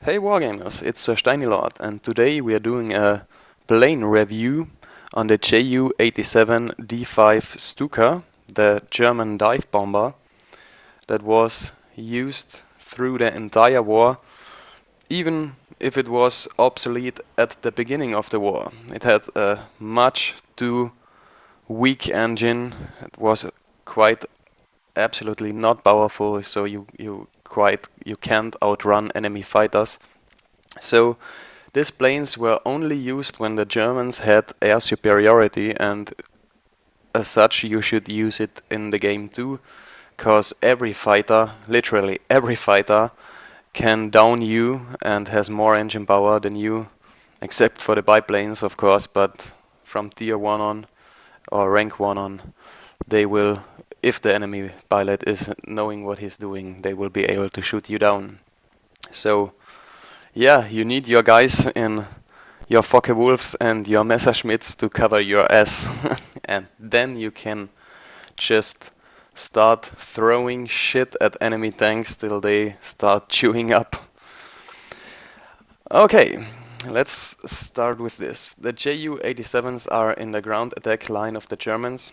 Hey Wargamers, it's Steiny Lord, and today we are doing a plane review on the Ju-87 D-5 Stuka, the German dive bomber that was used through the entire war, even if it was obsolete at the beginning of the war. It had a much too weak engine. It was quite absolutely not powerful, so you can't outrun enemy fighters. So these planes were only used when the Germans had air superiority, and as such you should use it in the game too, because every fighter, literally every fighter, can down you and has more engine power than you, except for the biplanes of course, but from tier 1 on or rank 1 on, they will, if the enemy pilot is knowing what he's doing, they will be able to shoot you down. So yeah, you need your guys in your Focke-Wulfs and your Messerschmitts to cover your ass. And then you can just start throwing shit at enemy tanks till they start chewing up. Okay, let's start with this. The Ju-87s are in the ground attack line of the Germans.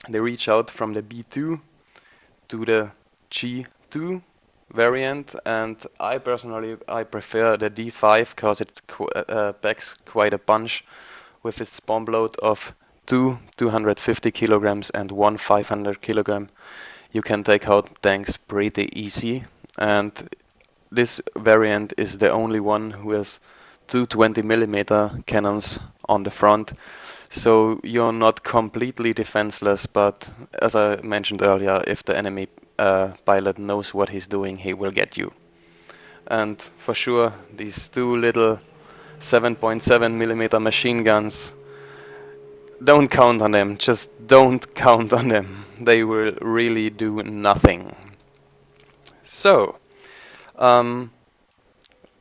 They reach out from the B2 to the G2 variant, and I prefer the D5 because it packs quite a punch with its bomb load of 250 kilograms and 500 kilogram. You can take out tanks pretty easy, and this variant is the only one who has 220mm cannons on the front. So you're not completely defenseless, but as I mentioned earlier, if the enemy pilot knows what he's doing, he will get you. And for sure, these two little 7.7mm machine guns, don't count on them, just don't count on them. They will really do nothing. So, a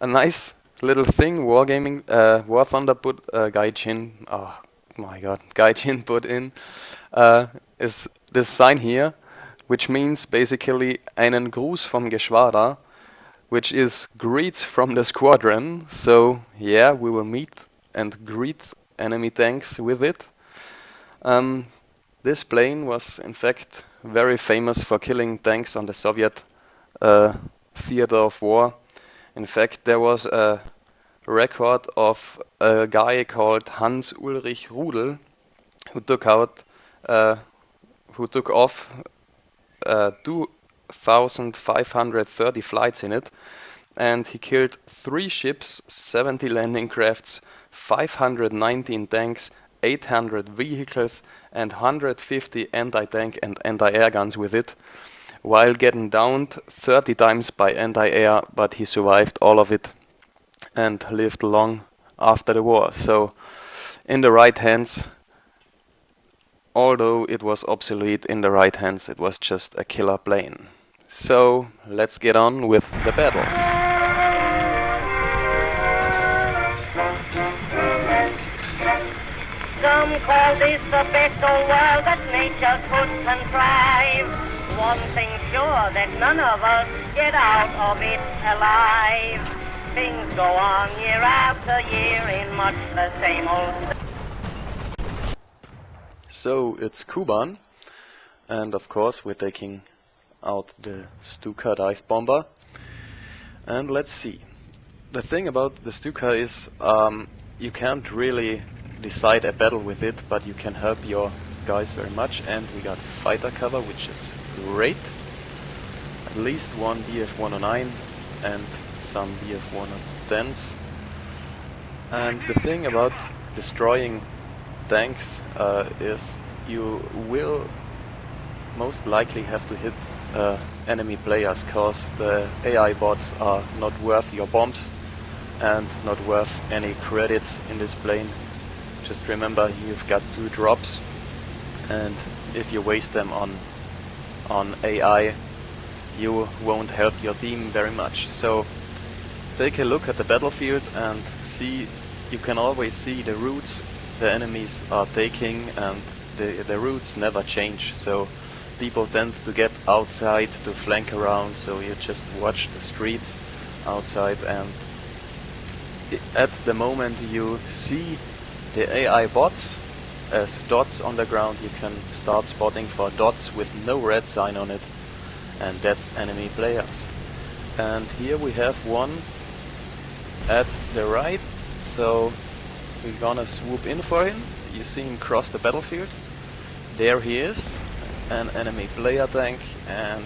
nice little thing Wargaming, War Thunder put Gaijin, oh my god, Gaijin put in, is this sign here, which means basically einen Gruß vom Geschwader, which is greets from the squadron. So yeah, we will meet and greet enemy tanks with it. This plane was in fact very famous for killing tanks on the Soviet theater of war. In fact, there was a record of a guy called Hans Ulrich Rudel who took off 2,530 flights in it, and he killed 3 ships, 70 landing crafts, 519 tanks, 800 vehicles, and 150 anti-tank and anti-air guns with it, while getting downed 30 times by anti-air, but he survived all of it and lived long after the war. So in the right hands, although it was obsolete, in the right hands it was just a killer plane. So let's get on with the battles. Some call this the best old world that nature could contrive. One thing sure, that none of us get out of it alive. Things go on year after year in much the same old. So it's Kuban, and of course we're taking out the Stuka dive bomber. And let's see. The thing about the Stuka is you can't really decide a battle with it, but you can help your guys very much, and we got fighter cover, which is great. At least one BF-109 and some BF-110s. And the thing about destroying tanks is you will most likely have to hit enemy players, cause the AI bots are not worth your bombs and not worth any credits in this plane. Just remember, you've got 2 drops, and if you waste them on AI, you won't help your team very much. So take a look at the battlefield and see, you can always see the routes the enemies are taking, and the routes never change. So people tend to get outside to flank around, so you just watch the streets outside and at the moment you see the AI bots as dots on the ground, you can start spotting for dots with no red sign on it, and that's enemy players. And here we have one at the right, so we're gonna swoop in for him. You see him cross the battlefield. There he is, an enemy player tank, and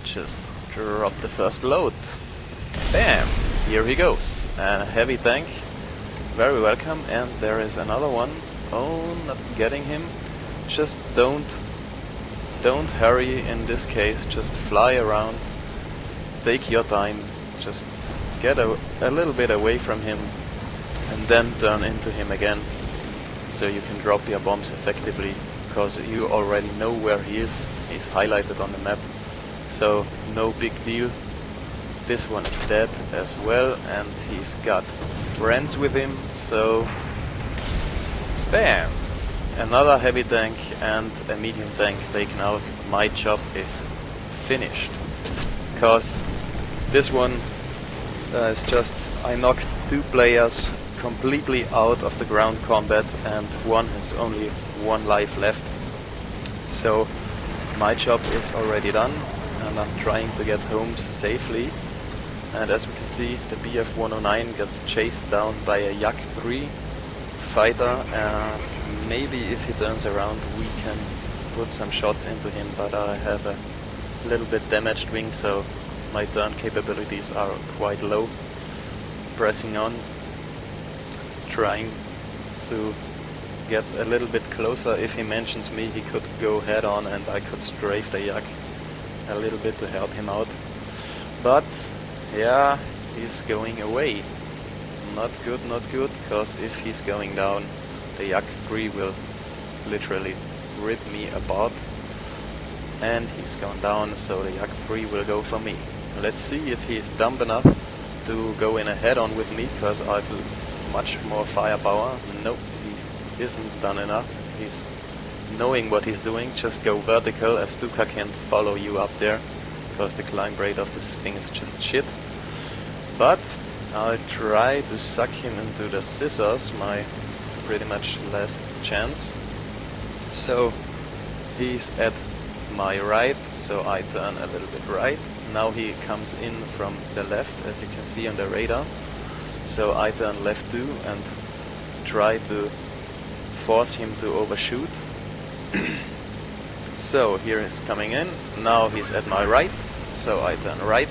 just drop the first load. Bam! Here he goes. A heavy tank, very welcome. And there is another one. Oh, not getting him. Just don't hurry in this case. Just fly around. Take your time. Just get a little bit away from him, and then turn into him again, so you can drop your bombs effectively, because you already know where he is. He's highlighted on the map, so no big deal. This one is dead as well, and he's got friends with him, so bam! Another heavy tank and a medium tank taken out. My job is finished, because this one is just, I knocked 2 players completely out of the ground combat, and one has only 1 life left. So my job is already done, and I'm trying to get home safely. And as we can see, the BF-109 gets chased down by a Yak 3 fighter. Maybe if he turns around we can put some shots into him, but I have a little bit damaged wing, so my turn capabilities are quite low. Pressing on, trying to get a little bit closer. If he mentions me, he could go head on and I could strafe the Yak a little bit to help him out. But yeah, he's going away. Not good, because if he's going down, the Yak 3 will literally rip me apart. And he's gone down, so the Yak 3 will go for me. Let's see if he's dumb enough to go in a head-on with me, because I've much more firepower. Nope, he isn't done enough. He's knowing what he's doing. Just go vertical, as Stuka can't follow you up there, because the climb rate of this thing is just shit. But I'll try to suck him into the scissors, my pretty much last chance. So he's at my right, so I turn a little bit right. Now he comes in from the left, as you can see on the radar. So I turn left too and try to force him to overshoot. So here he's coming in. Now he's at my right, so I turn right.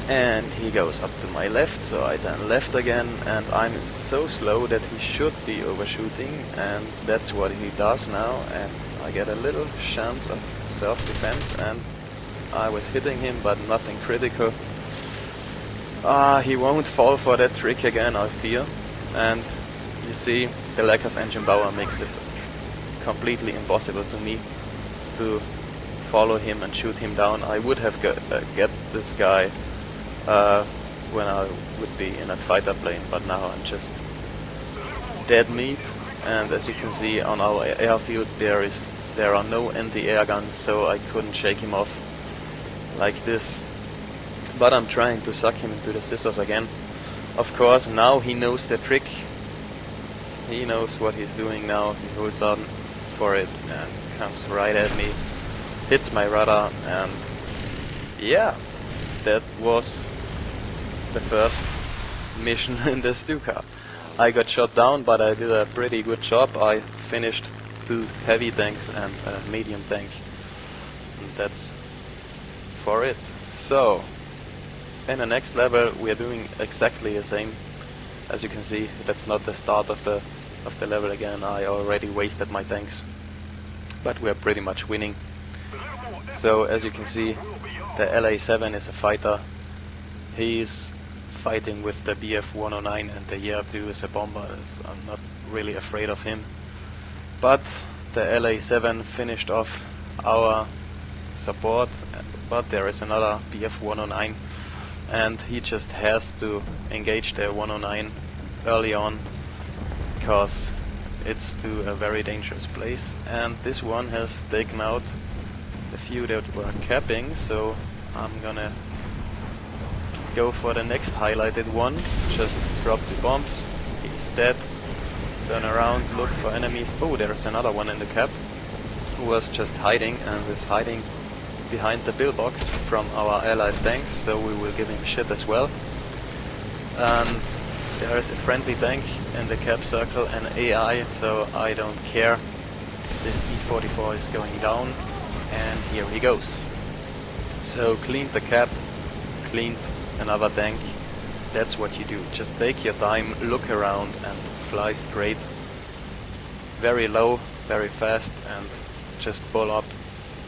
And he goes up to my left, so I turn left again, and I'm so slow that he should be overshooting, and that's what he does now, and I get a little chance of self-defense, and I was hitting him, but nothing critical. He won't fall for that trick again, I fear. And you see, the lack of engine power makes it completely impossible to me to follow him and shoot him down. I would have get this guy when I would be in a fighter plane, but now I'm just dead meat. And as you can see on our airfield, there are no anti-air guns, so I couldn't shake him off like this. But I'm trying to suck him into the scissors again. Of course, now he knows the trick. He knows what he's doing now. He holds on for it and comes right at me, hits my radar, and yeah, that was the first mission in the Stuka. I got shot down, but I did a pretty good job. I finished 2 heavy tanks and a medium tank, and that's for it. So in the next level we are doing exactly the same. As you can see, that's not the start of the level again. I already wasted my tanks, but we're pretty much winning. So as you can see, the LA-7 is a fighter. He's fighting with the BF-109, and the YR-2 is a bomber. I'm not really afraid of him. But the LA-7 finished off our support, but there is another BF-109, and he just has to engage the 109 early on, because it's to a very dangerous place. And this one has taken out a few that were capping, so I'm gonna go for the next highlighted one. Just drop the bombs. He's dead. Turn around, look for enemies. Oh, there's another one in the cap who was just hiding and is hiding behind the pillbox from our allied tanks, so we will give him shit as well. And there is a friendly tank in the cap circle and AI, so I don't care. This D-44 is going down, and here he goes. So cleaned the cap, cleaned another tank. That's what you do. Just take your time, look around and fly straight. Very low, very fast, and just pull up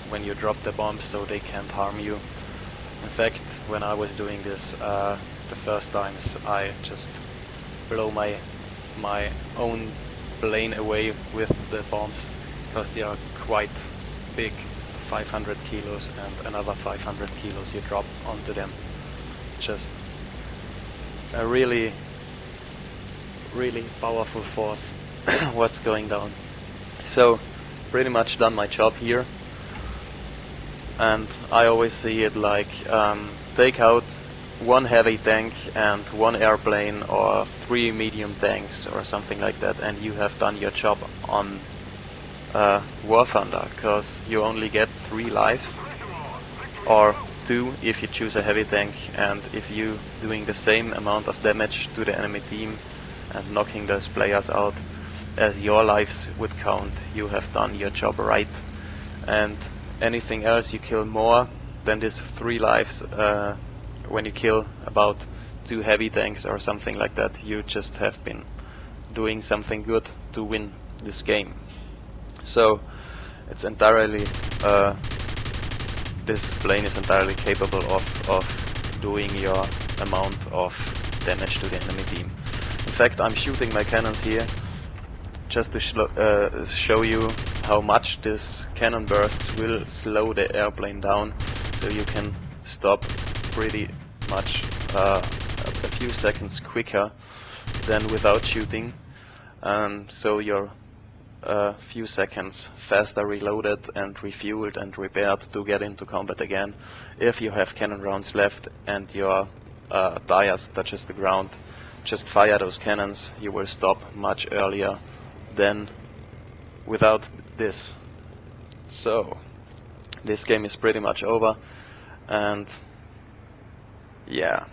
when you drop the bombs so they can't harm you. In fact, when I was doing this the first times, I just blow my own plane away with the bombs, because they are quite big, 500 kilos and another 500 kilos you drop onto them. Just a really powerful force what's going down. So pretty much done my job here, and I always see it like take out one heavy tank and one airplane or 3 medium tanks or something like that, and you have done your job on War Thunder, because you only get 3 lives, or 2 if you choose a heavy tank, and if you doing the same amount of damage to the enemy team and knocking those players out as your lives would count, you have done your job right. And anything else you kill more than this 3 lives, when you kill about 2 heavy tanks or something like that, you just have been doing something good to win this game. So it's entirely this plane is entirely capable of doing your amount of damage to the enemy team. In fact, I'm shooting my cannons here just to show you how much this cannon bursts will slow the airplane down, so you can stop pretty much a few seconds quicker than without shooting, so you're a few seconds faster reloaded and refueled and repaired to get into combat again. If you have cannon rounds left and your tires touches the ground, just fire those cannons. You will stop much earlier than without this. So this game is pretty much over, and yeah,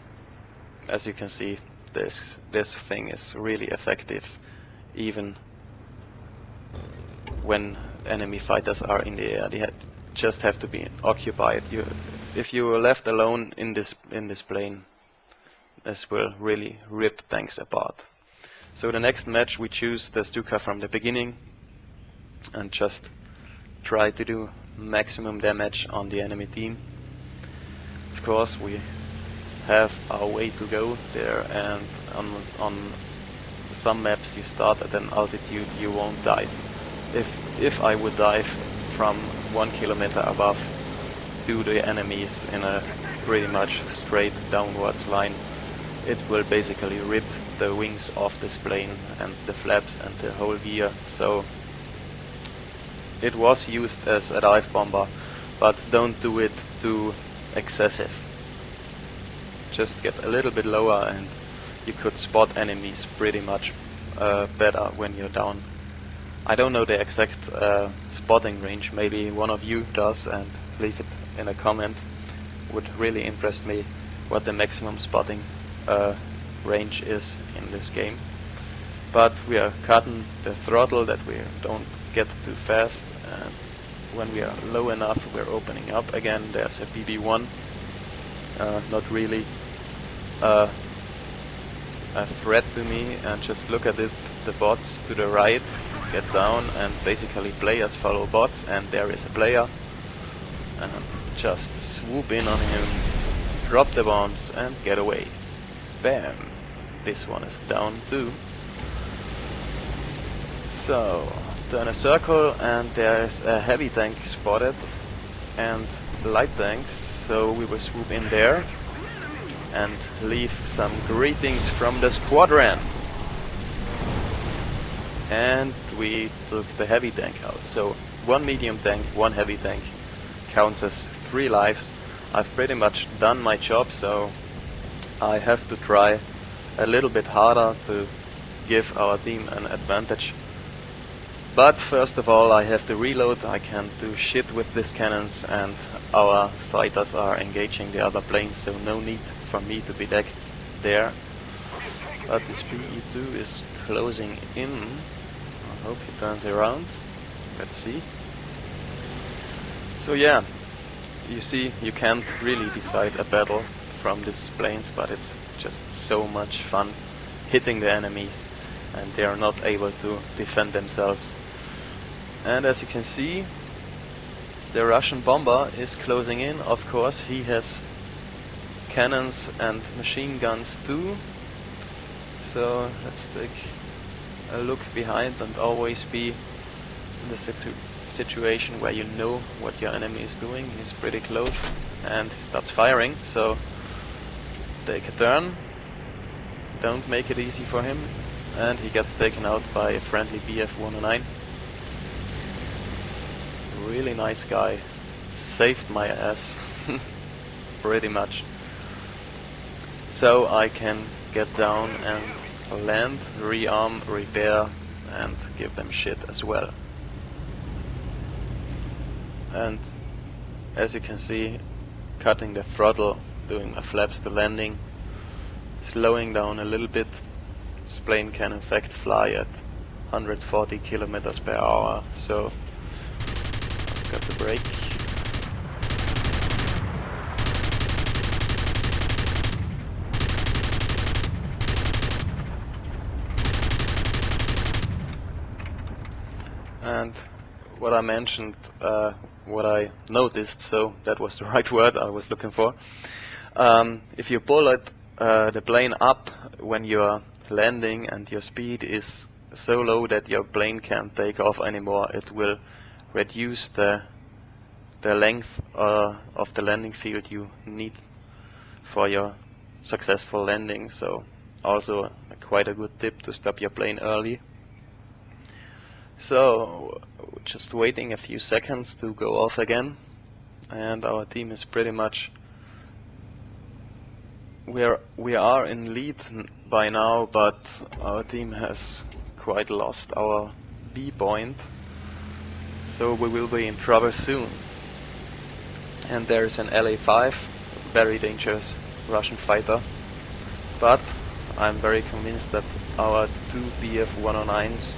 as you can see, this thing is really effective even when enemy fighters are in the air. They just have to be occupied. If you were left alone in this plane, this will really rip tanks apart. So the next match we choose the Stuka from the beginning and just try to do maximum damage on the enemy team. Of course, we have our way to go there, and on some maps you start at an altitude you won't dive. If I would dive from 1 kilometer above to the enemies in a pretty much straight downwards line, it will basically rip the wings off this plane and the flaps and the whole gear. So it was used as a dive bomber, but don't do it too excessive. Just get a little bit lower and you could spot enemies pretty much better when you're down. I don't know the exact spotting range, maybe one of you does, and leave it in a comment. Would really interest me what the maximum spotting range is in this game. But we are cutting the throttle that we don't get too fast, and when we are low enough we're opening up again. There's a BB-1, not really a threat to me, and just look at it, the bots to the right get down and basically players follow bots, and there is a player, and just swoop in on him, drop the bombs and get away. Bam! This one is down too. So turn a circle and there is a heavy tank spotted and light tanks, so we will swoop in there and leave some greetings from the squadron. And we took the heavy tank out. So 1 medium tank, 1 heavy tank counts as 3 lives. I've pretty much done my job, so I have to try a little bit harder to give our team an advantage. But first of all I have to reload, I can't do shit with these cannons, and our fighters are engaging the other planes, so no need for me to be back there. But this PE2 is closing in. I hope he turns around. Let's see. So yeah, you see, you can't really decide a battle from these planes, but it's just so much fun hitting the enemies and they are not able to defend themselves. And as you can see, the Russian bomber is closing in. Of course he has cannons and machine guns too. So let's take a look behind and always be in the situation where you know what your enemy is doing. He's pretty close and he starts firing, so take a turn. Don't make it easy for him, and he gets taken out by a friendly BF-109. Really nice guy, saved my ass pretty much. So I can get down and land, rearm, repair and give them shit as well. And as you can see, cutting the throttle, doing my flaps to landing, slowing down a little bit. This plane can in fact fly at 140 kilometers per hour, so I've got the brake. And what I mentioned, what I noticed, so that was the right word I was looking for. If you bullet the plane up when you're landing and your speed is so low that your plane can't take off anymore, it will reduce the length of the landing field you need for your successful landing. So also quite a good tip to stop your plane early. So just waiting a few seconds to go off again, and our team is pretty much, we are in lead by now, but our team has quite lost our B point, so we will be in trouble soon. And there is an LA-5, very dangerous Russian fighter, but I'm very convinced that our two BF-109s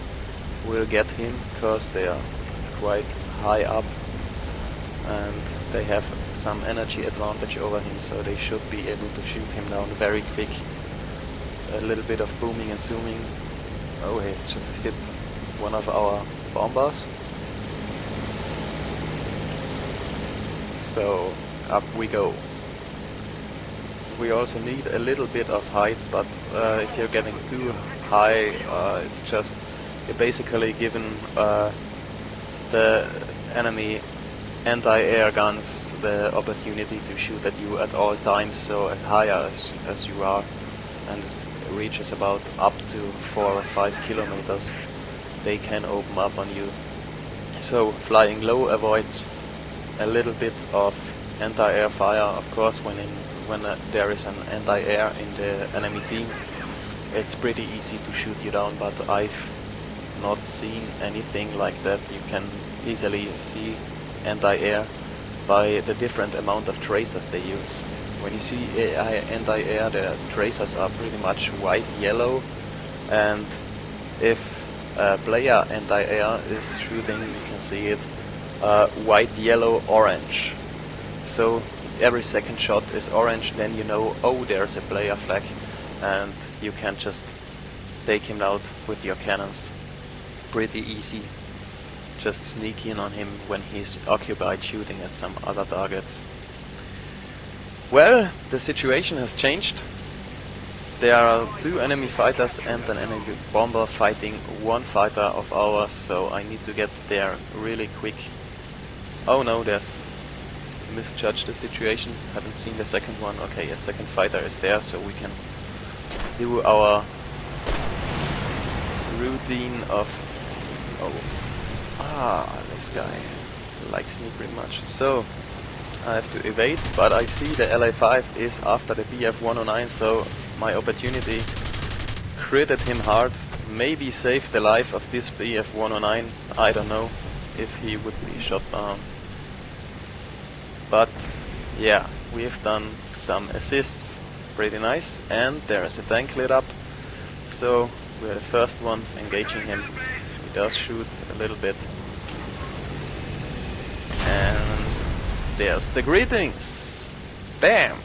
will get him, because they are quite high up and they have some energy advantage over him, so they should be able to shoot him down very quick. A little bit of booming and zooming. Oh, he's just hit one of our bombers. So up we go. We also need a little bit of height, but if you're getting too high, it's just, you're basically given the enemy anti-air guns the opportunity to shoot at you at all times, so as high as you are, and it reaches about up to 4 or 5 kilometers, they can open up on you. So flying low avoids a little bit of anti-air fire. Of course, when there is an anti-air in the enemy team, it's pretty easy to shoot you down, but I've not seen anything like that. You can easily see anti-air by the different amount of tracers they use. When you see anti-air, the tracers are pretty much white, yellow, and if a player anti-air is shooting, you can see it white, yellow, orange. So every second shot is orange, then you know, oh, there's a player flag, and you can just take him out with your cannons. Pretty easy. Just sneak in on him when he's occupied shooting at some other targets. Well, the situation has changed. There are 2 enemy fighters and an enemy bomber fighting 1 fighter of ours, so I need to get there really quick. Oh no, there's misjudged the situation. Haven't seen the second one. Okay, a second fighter is there, so we can do our routine of... Oh, this guy likes me pretty much. So I have to evade, but I see the LA5 is after the BF-109, so my opportunity critted him hard. Maybe saved the life of this BF-109, I don't know if he would be shot down. But yeah, we've done some assists, pretty nice, and there is a tank lit up, so we're the first ones engaging him. He does shoot a little bit. And there's the greetings! Bam!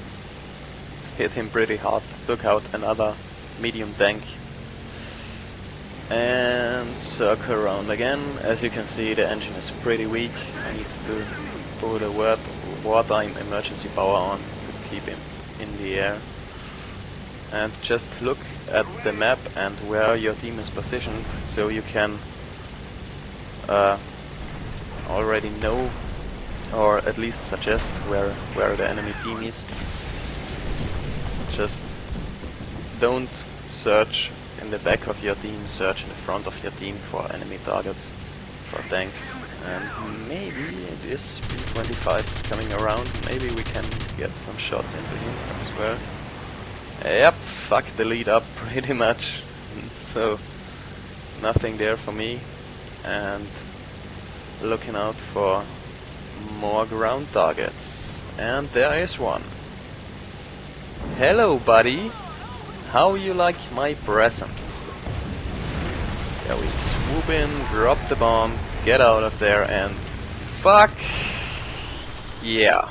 Hit him pretty hard, took out another medium tank. And circle around again. As you can see, the engine is pretty weak. I need to put a wartime emergency power on to keep him in the air. And just look at the map and where your team is positioned, so you can already know, or at least suggest where the enemy team is. Just don't search in the back of your team, search in the front of your team for enemy targets, for tanks. And maybe this B-25 is coming around, maybe we can get some shots into him as well. Yep, fuck the lead up pretty much, so nothing there for me, and looking out for more ground targets. And there is one. Hello buddy, how you like my presents? Yeah, we swoop in, drop the bomb, get out of there, and fuck yeah.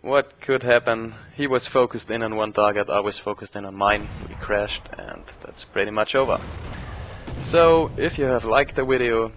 What could happen? He was focused in on one target, I was focused in on mine, we crashed, and that's pretty much over. So, if you have liked the video,